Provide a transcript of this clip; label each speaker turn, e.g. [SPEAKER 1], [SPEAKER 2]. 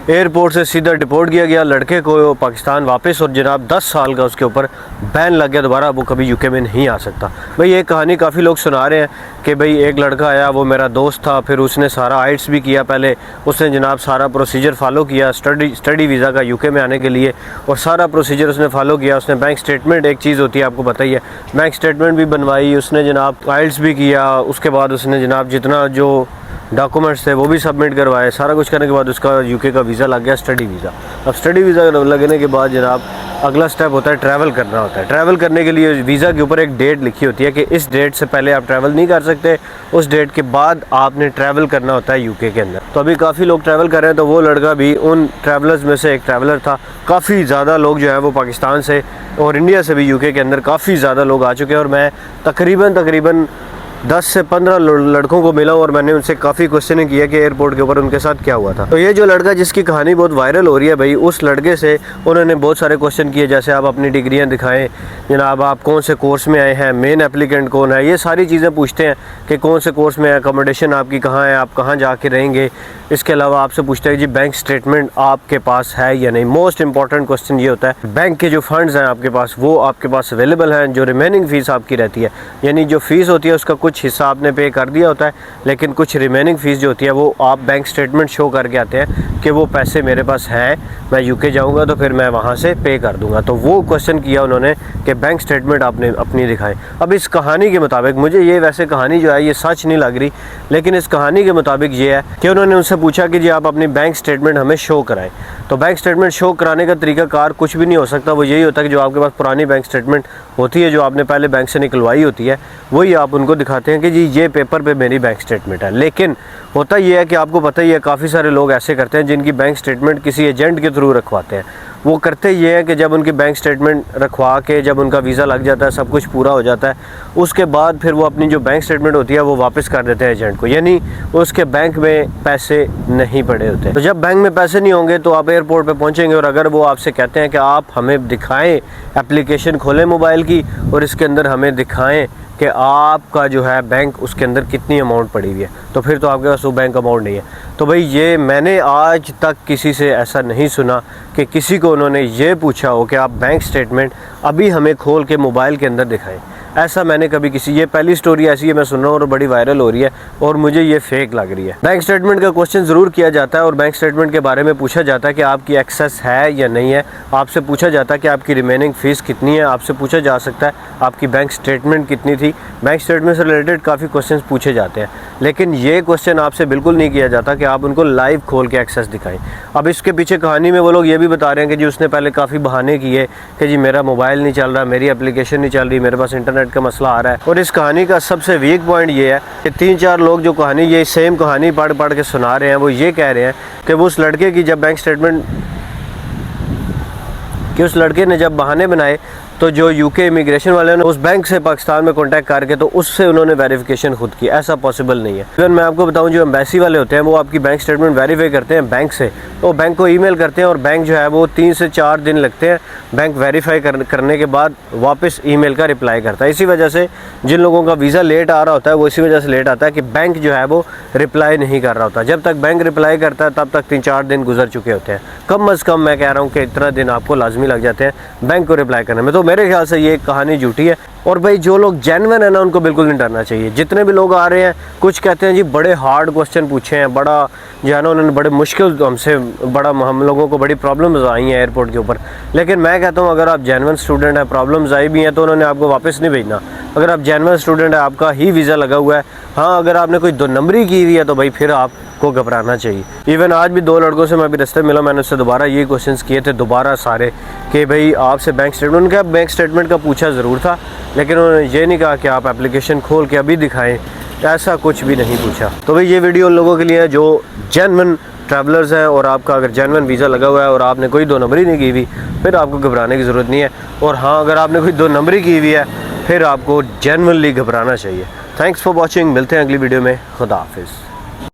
[SPEAKER 1] Airport से सीधा deport किया गया लड़के को पाकिस्तान वापस, और जनाब 10 साल का उसके ऊपर बैन लग गया, दोबारा वो कभी यूके में नहीं आ सकता। भाई ये कहानी काफ़ी लोग सुना रहे हैं कि भाई एक लड़का आया, वो मेरा दोस्त था, फिर उसने सारा आइट्स भी किया, पहले उसने जनाब सारा प्रोसीजर फॉलो किया स्टडी वीज़ा का यूके में आने के लिए, और सारा प्रोसीजर उसने फॉलो किया। उसने बैंक स्टेटमेंट, एक चीज़ होती है आपको पता ही है, बैंक स्टेटमेंट भी बनवाई, उसने जनाब आइट्स भी किया, उसके बाद उसने जनाब जितना जो डॉक्यूमेंट्स थे वो भी सबमिट करवाए। सारा कुछ करने के बाद उसका यूके का वीज़ा लग गया, स्टडी वीज़ा। अब स्टडी वीज़ा लगने के बाद जनाब अगला स्टेप होता है ट्रैवल करना होता है। ट्रैवल करने के लिए वीज़ा के ऊपर एक डेट लिखी होती है कि इस डेट से पहले आप ट्रैवल नहीं कर सकते, उस डेट के बाद आपने ट्रैवल करना होता है यूके के अंदर। तो अभी काफ़ी लोग ट्रैवल कर रहे हैं, तो वो लड़का भी उन ट्रैवलर्स में से एक ट्रैवलर था। काफ़ी ज़्यादा लोग जो है वो पाकिस्तान से और इंडिया से भी यूके के अंदर काफ़ी ज़्यादा लोग आ चुके हैं, और मैं तकरीबन 10 से 15 लड़कों को मिला, और मैंने उनसे काफ़ी क्वेश्चन किया कि एयरपोर्ट के ऊपर उनके साथ क्या हुआ था। तो ये जो लड़का जिसकी कहानी बहुत वायरल हो रही है भाई, उस लड़के से उन्होंने बहुत सारे क्वेश्चन किए, जैसे आप अपनी डिग्रियां दिखाएं, जनाब आप कौन से कोर्स में आए हैं, मेन एप्लीकेंट कौन है, ये सारी चीज़ें पूछते हैं कि कौन से कोर्स में है, अकोमोडेशन आपकी कहाँ है, आप कहाँ जाके रहेंगे। इसके अलावा आपसे पूछते हैं जी बैंक स्टेटमेंट आपके पास है या नहीं। मोस्ट इंपॉर्टेंट क्वेश्चन ये होता है बैंक के जो फंड्स हैं आपके पास, वो आपके पास अवेलेबल हैं, जो रिमेनिंग फ़ीस आपकी रहती है, यानी जो फ़ीस होती है उसका कुछ हिस्सा आपने पे कर दिया होता है, लेकिन कुछ रिमेनिंग फ़ीस जो होती है वो आप बैंक स्टेटमेंट शो करके आते हैं कि वो पैसे मेरे पास हैं, मैं यूके जाऊंगा तो फिर मैं वहाँ से पे कर दूंगा। तो वो क्वेश्चन किया उन्होंने कि बैंक स्टेटमेंट आपने अपनी दिखाएं। अब इस कहानी के मुताबिक, मुझे ये वैसे कहानी जो है ये सच नहीं लग रही, लेकिन इस कहानी के मुताबिक ये है कि उन्होंने उनसे पूछा कि जी आप अपनी बैंक स्टेटमेंट हमें शो कराएं। तो बैंक स्टेटमेंट शो कराने का तरीकाकार कुछ भी नहीं हो सकता, वो यही होता है कि जो आपके पास पुरानी बैंक स्टेटमेंट होती है, जो आपने पहले बैंक से निकलवाई होती है, वही आप उनको दिखाते हैं कि जी ये पेपर पे मेरी बैंक स्टेटमेंट है। लेकिन होता ये है कि आपको पता ही है, काफ़ी सारे लोग ऐसे करते हैं जिनकी बैंक स्टेटमेंट किसी एजेंट के थ्रू रखवाते हैं। वो करते ये है कि जब उनकी बैंक स्टेटमेंट रखवा के जब उनका वीज़ा लग जाता है, सब कुछ पूरा हो जाता है, उसके बाद फिर वो अपनी जो बैंक स्टेटमेंट होती है वो वापस कर देते हैं एजेंट को, यानी उसके बैंक में पैसे नहीं पड़े होते। तो जब बैंक में पैसे नहीं होंगे तो आप एयरपोर्ट पे पहुंचेंगे, और अगर वो आपसे कहते हैं कि आप हमें दिखाएं, एप्लीकेशन खोलें मोबाइल की और इसके अंदर हमें दिखाएं कि आपका जो है बैंक उसके अंदर कितनी अमाउंट पड़ी हुई है, तो फिर तो आपके पास वो बैंक अमाउंट नहीं है। तो भाई ये मैंने आज तक किसी से ऐसा नहीं सुना कि किसी को उन्होंने ये पूछा हो कि आप बैंक स्टेटमेंट अभी हमें खोल के मोबाइल के अंदर दिखाएं। ऐसा मैंने कभी किसी, ये पहली स्टोरी ऐसी है मैं सुन रहा हूँ और बड़ी वायरल हो रही है, और मुझे ये फेक लग रही है। बैंक स्टेटमेंट का क्वेश्चन ज़रूर किया जाता है, और बैंक स्टेटमेंट के बारे में पूछा जाता है कि आपकी एक्सेस है या नहीं है, आपसे पूछा जाता है कि आपकी रिमेनिंग फ़ीस कितनी है, आपसे पूछा जा सकता है आपकी बैंक स्टेटमेंट कितनी थी। बैंक स्टेटमेंट से रिलेटेड काफ़ी क्वेश्चन पूछे जाते हैं, लेकिन ये क्वेश्चन आपसे बिल्कुल नहीं किया जाता कि आप उनको लाइव खोल के एक्सेस दिखाएं। अब इसके पीछे कहानी में वो लोग ये भी बता रहे हैं कि जी उसने पहले काफ़ी बहाने किए कि जी मेरा मोबाइल नहीं चल रहा, मेरी एप्लीकेशन नहीं चल रही, मेरे पास इंटरनेट का मसला आ रहा है। और इस कहानी का सबसे वीक पॉइंट ये है कि 3-4 लोग जो कहानी ये सेम कहानी पढ़ के सुना रहे हैं, वो ये कह रहे हैं कि वो उस लड़के की जब बैंक स्टेटमेंट, कि उस लड़के ने जब बहाने बनाए तो जो यूके इमिग्रेशन वाले ने उस बैंक से पाकिस्तान में कांटेक्ट करके तो उससे उन्होंने वेरिफिकेशन खुद की। ऐसा पॉसिबल नहीं है। इवन मैं आपको बताऊं, जो एम्बेसी वाले होते हैं वो आपकी बैंक स्टेटमेंट वेरीफाई करते हैं बैंक से, तो बैंक को ईमेल करते हैं, और बैंक जो है वो 3 से 4 दिन लगते हैं बैंक वेरीफाई करने के बाद वापस ईमेल का रिप्लाई करता है। इसी वजह से जिन लोगों का वीज़ा लेट आ रहा होता है वो इसी वजह से लेट आता है कि बैंक जो है वो रिप्लाई नहीं कर रहा होता। जब तक बैंक रिप्लाई करता है तब तक 3-4 दिन गुजर चुके होते हैं। कम अज़ कम मैं कह रहा हूँ कि इतना दिन आपको लाजमी लग जाते हैं बैंक को रिप्लाई करने में। तो मेरे ख्याल से ये कहानी झूठी है। और भाई जो लोग जेन्युइन है ना, उनको बिल्कुल नहीं डरना चाहिए। जितने भी लोग आ रहे हैं, कुछ कहते हैं जी बड़े हार्ड क्वेश्चन पूछे हैं, बड़ा जो है ना उन्होंने बड़े मुश्किल हमसे, बड़ा हम लोगों को बड़ी प्रॉब्लम्स आई हैं एयरपोर्ट के ऊपर। लेकिन मैं कहता हूँ अगर आप जेन्युइन स्टूडेंट हैं, प्रॉब्लम्स आई भी हैं, तो उन्होंने आपको वापस नहीं भेजना। अगर आप जेन्युइन स्टूडेंट है, आपका ही वीज़ा लगा हुआ है, हाँ अगर आपने कोई 2 नंबरी की हुई है तो भाई फिर आपको घबराना चाहिए। इवन आज भी 2 लड़कों से मैं भी रास्ते मिला, मैंने उससे दोबारा ये क्वेश्चन किए थे, दोबारा सारे, कि भाई आपसे बैंक स्टेटमेंट, उनका बैंक स्टेटमेंट का पूछा ज़रूर था, लेकिन उन्होंने ये नहीं कहा कि आप एप्लीकेशन खोल के अभी दिखाएं, ऐसा कुछ भी नहीं पूछा। तो भाई ये वीडियो उन लोगों के लिए है जो जेन्युइन ट्रैवलर्स हैं, और आपका अगर जेन्युइन वीज़ा लगा हुआ है और आपने कोई 2 नंबरी नहीं की हुई, फिर आपको घबराने की ज़रूरत नहीं है। और हाँ, अगर आपने कोई 2 नंबरी की हुई है, फिर आपको जेन्युइनली घबराना चाहिए। थैंक्स फॉर वॉचिंग, मिलते हैं अगली वीडियो में। खुदा हाफिज़।